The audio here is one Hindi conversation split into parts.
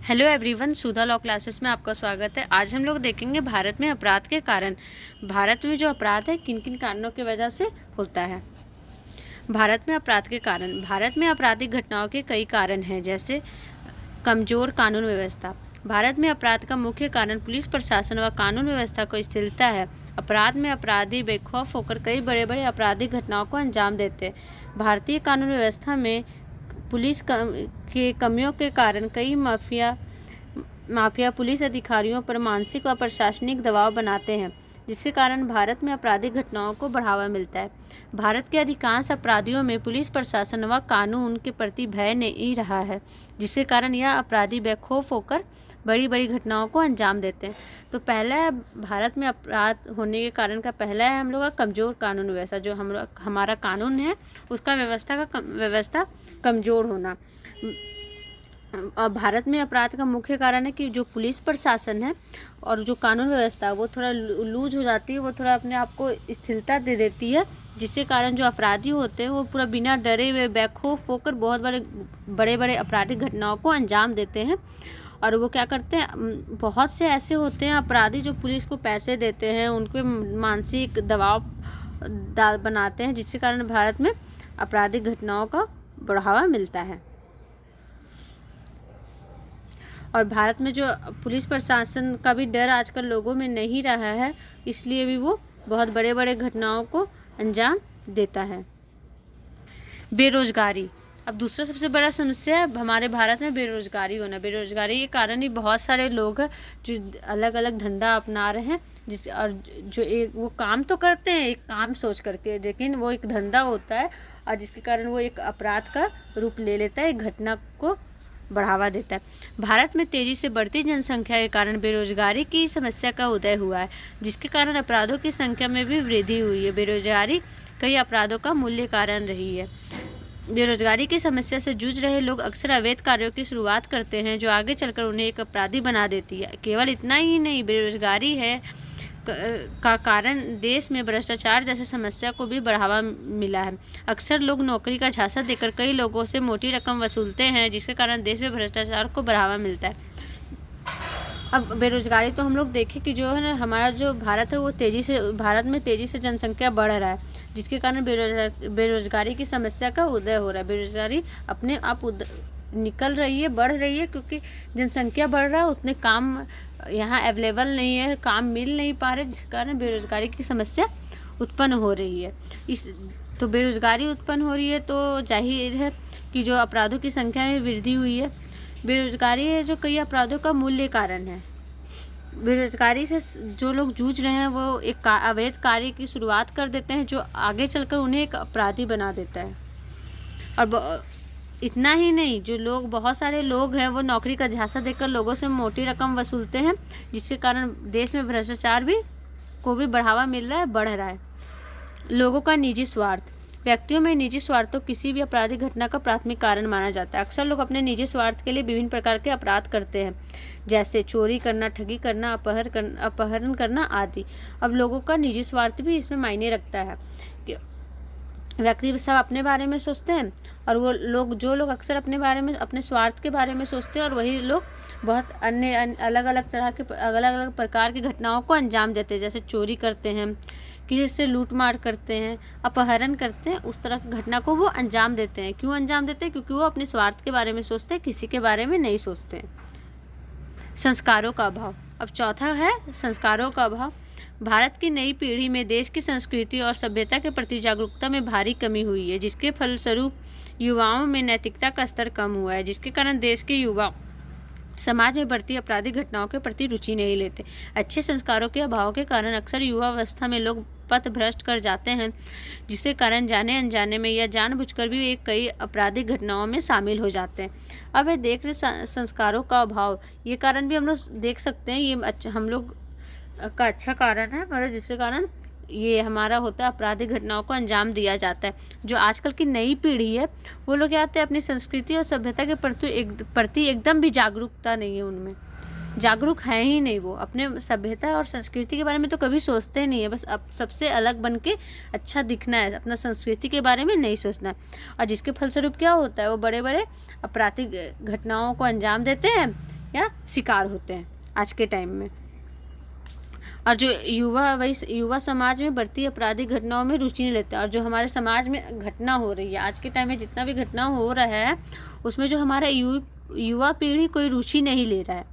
हेलो एवरीवन, सुधा लॉ क्लासेस में आपका स्वागत है। आज हम लोग देखेंगे भारत में अपराध के कारण। भारत में जो अपराध है किन किन कारणों की वजह से होता है। भारत में अपराध के कारण। भारत में आपराधिक घटनाओं के कई कारण हैं, जैसे कमजोर कानून व्यवस्था। भारत में अपराध का मुख्य कारण पुलिस प्रशासन व कानून व्यवस्था को स्थिरता है। अपराध में अपराधी बेखौफ होकर कई बड़े बड़े आपराधिक घटनाओं को अंजाम देते हैं। भारतीय कानून व्यवस्था में पुलिस के कमियों के कारण कई माफिया पुलिस अधिकारियों पर मानसिक व प्रशासनिक दबाव बनाते हैं, जिसके कारण भारत में आपराधिक घटनाओं को बढ़ावा मिलता है। भारत के अधिकांश अपराधियों में पुलिस प्रशासन व कानून के प्रति भय नहीं रहा है, जिसके कारण यह अपराधी बेखौफ होकर बड़ी बड़ी घटनाओं को अंजाम देते हैं। तो पहला है भारत में अपराध होने के कारण का पहला है हम लोग का कमज़ोर कानून व्यवस्था। जो हमारा कानून है उसका व्यवस्था कमज़ोर होना। भारत में अपराध का मुख्य कारण है कि जो पुलिस प्रशासन है और जो कानून व्यवस्था वो थोड़ा लूज हो जाती है, वो थोड़ा अपने आप को स्थिरता दे देती है, जिसके कारण जो अपराधी होते हैं वो पूरा बिना डरे हुए बेखौफ होकर बहुत बड़े बड़े आपराधिक घटनाओं को अंजाम देते हैं। और वो क्या करते हैं, बहुत से ऐसे होते हैं अपराधी जो पुलिस को पैसे देते हैं, उनके मानसिक दबाव बनाते हैं, जिसके कारण भारत में आपराधिक घटनाओं का बढ़ावा मिलता है। और भारत में जो पुलिस प्रशासन का भी डर आजकल लोगों में नहीं रहा है, इसलिए भी वो बहुत बड़े बड़े घटनाओं को अंजाम देता है। बेरोजगारी। अब दूसरा सबसे बड़ा समस्या है हमारे भारत में बेरोजगारी होना। बेरोजगारी के कारण ही बहुत सारे लोग हैं जो अलग अलग धंधा अपना रहे हैं, और जो एक वो काम तो करते हैं एक काम सोच करके, लेकिन वो एक धंधा होता है और जिसके कारण वो एक अपराध का रूप ले लेता है, एक घटना को बढ़ावा देता है। भारत में तेजी से बढ़ती जनसंख्या के कारण बेरोजगारी की समस्या का उदय हुआ है, जिसके कारण अपराधों की संख्या में भी वृद्धि हुई है। बेरोजगारी कई अपराधों का मूल्य कारण रही है। बेरोजगारी की समस्या से जूझ रहे लोग अक्सर अवैध कार्यों की शुरुआत करते हैं, जो आगे चलकर उन्हें एक अपराधी बना देती है। केवल इतना ही नहीं, बेरोजगारी का कारण देश में भ्रष्टाचार जैसे समस्या को भी बढ़ावा मिला है। अक्सर लोग नौकरी का झांसा देकर कई लोगों से मोटी रकम वसूलते हैं, जिसके कारण देश में भ्रष्टाचार को बढ़ावा मिलता है। अब बेरोजगारी तो हम लोग देखें कि जो है ना, हमारा जो भारत है वो भारत में तेज़ी से जनसंख्या बढ़ रहा है, जिसके कारण बेरोजगारी की समस्या का उदय हो रहा है। बेरोजगारी अपने आप निकल रही है, बढ़ रही है, क्योंकि जनसंख्या बढ़ रहा है, उतने काम यहाँ अवेलेबल नहीं है, काम मिल नहीं पा रहे, जिस कारण बेरोजगारी की समस्या उत्पन्न हो रही है। तो बेरोजगारी उत्पन्न हो रही है तो जाहिर है कि जो अपराधों की संख्या में वृद्धि हुई है। बेरोजगारी है जो कई अपराधों का मूल्य कारण है। बेरोजगारी से जो लोग जूझ रहे हैं वो एक अवैध कार्य की शुरुआत कर देते हैं, जो आगे चलकर उन्हें एक अपराधी बना देता है। और इतना ही नहीं, बहुत सारे लोग हैं वो नौकरी का झांसा देकर लोगों से मोटी रकम वसूलते हैं, जिसके कारण देश में भ्रष्टाचार को भी बढ़ावा मिल रहा है, बढ़ रहा है। लोगों का निजी स्वार्थ। व्यक्तियों में निजी स्वार्थ तो किसी भी आपराधिक घटना का प्राथमिक कारण माना जाता है। अक्सर लोग अपने निजी स्वार्थ के लिए विभिन्न प्रकार के अपराध करते हैं, जैसे चोरी करना, ठगी करना, अपहरण करना आदि। अब लोगों का निजी स्वार्थ भी इसमें मायने रखता है कि व्यक्ति सब अपने बारे में सोचते हैं, और जो लोग अक्सर अपने बारे में, अपने स्वार्थ के बारे में सोचते हैं, और वही लोग बहुत अन्य अलग अलग प्रकार की घटनाओं को अंजाम देते हैं, जैसे चोरी करते हैं, किसी से लूटमार करते हैं, अपहरण करते हैं, उस तरह की घटना को वो अंजाम देते हैं। क्यों अंजाम देते हैं? क्योंकि वो अपने स्वार्थ के बारे में सोचते हैं, किसी के बारे में नहीं सोचते हैं। संस्कारों का अभाव। अब चौथा है संस्कारों का अभाव। भारत की नई पीढ़ी में देश की संस्कृति और सभ्यता के प्रति जागरूकता में भारी कमी हुई है, जिसके फलस्वरूप युवाओं में नैतिकता का स्तर कम हुआ है, जिसके कारण देश के युवा समाज में बढ़ती आपराधिक घटनाओं के प्रति रुचि नहीं लेते। अच्छे संस्कारों के अभाव के कारण अक्सर युवावस्था में लोग पथ भ्रष्ट कर जाते हैं, जिसके कारण जाने अनजाने में या जानबूझकर भी कई आपराधिक घटनाओं में शामिल हो जाते हैं। अब ये देख रहे संस्कारों का अभाव, ये कारण भी हम लोग देख सकते हैं, ये हम लोग का अच्छा कारण है, मतलब जिसके कारण ये हमारा होता है आपराधिक घटनाओं को अंजाम दिया जाता है। जो आजकल की नई पीढ़ी है वो लोग क्या होते हैं, अपनी संस्कृति और सभ्यता के प्रति एकदम भी जागरूकता नहीं है, उनमें जागरूक है ही नहीं। वो अपने सभ्यता और संस्कृति के बारे में तो कभी सोचते ही नहीं है, बस अब सबसे अलग बन के अच्छा दिखना है, अपना संस्कृति के बारे में नहीं सोचना है। और जिसके फलस्वरूप क्या होता है, वो बड़े बड़े आपराधिक घटनाओं को अंजाम देते हैं, या शिकार होते हैं आज के टाइम में। और जो युवा समाज में बढ़ती आपराधिक घटनाओं में रुचि नहीं लेते हैं। और जो हमारे समाज में घटना हो रही है आज के टाइम में, जितना भी घटना हो रहा है उसमें जो हमारा युवा पीढ़ी कोई रुचि नहीं ले रहा है,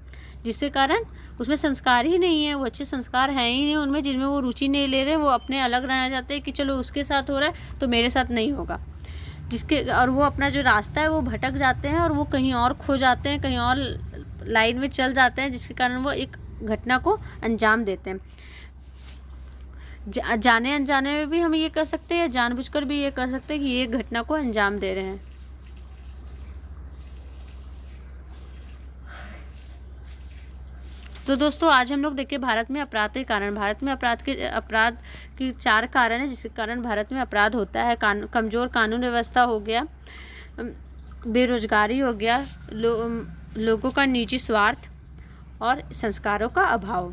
जिसके कारण उसमें संस्कार ही नहीं है, वो अच्छे संस्कार हैं ही नहीं उनमें, जिनमें वो रुचि नहीं ले रहे। वो अपने अलग रहना चाहते हैं कि चलो उसके साथ हो रहा है तो मेरे साथ नहीं होगा, और वो अपना जो रास्ता है वो भटक जाते हैं और वो कहीं और खो जाते हैं, कहीं और लाइन में चल जाते हैं, जिसके कारण वो एक घटना को अंजाम देते हैं। जाने अनजाने में भी हम ये कर सकते हैं, जानबूझकर भी ये कर सकते हैं कि ये घटना को अंजाम दे रहे हैं। तो दोस्तों आज हम लोग देखिए भारत में अपराध के कारण, भारत में अपराध की 4 कारण है जिसके कारण भारत में अपराध होता है। कमज़ोर कानून व्यवस्था हो गया, बेरोजगारी हो गया, लोगों का निजी स्वार्थ और संस्कारों का अभाव।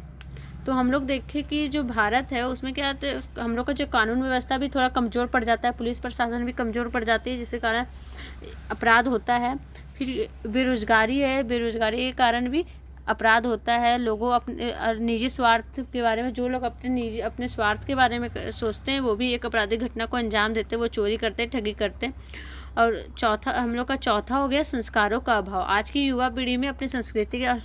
तो हम लोग देखें कि जो भारत है उसमें क्या है, हम लोग का जो कानून व्यवस्था भी थोड़ा कमज़ोर पड़ जाता है, पुलिस प्रशासन भी कमज़ोर पड़ जाती है, जिसके कारण अपराध होता है। फिर बेरोजगारी है, बेरोजगारी के कारण भी अपराध होता है। लोगों अपने निजी स्वार्थ के बारे में, जो लोग अपने स्वार्थ के बारे में सोचते हैं वो भी एक आपराधिक घटना को अंजाम देते हैं, वो चोरी करते हैं, ठगी करते हैं। और हम लोग का चौथा हो गया संस्कारों का अभाव। आज की युवा पीढ़ी में अपनी संस्कृति और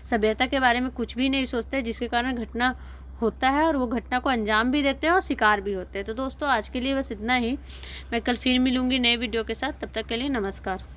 सभ्यता के बारे में कुछ भी नहीं सोचते, जिसके कारण घटना होता है और वो घटना को अंजाम भी देते हैं और शिकार भी होते हैं। तो दोस्तों आज के लिए बस इतना ही। मैं कल फिर मिलूँगी नए वीडियो के साथ, तब तक के लिए नमस्कार।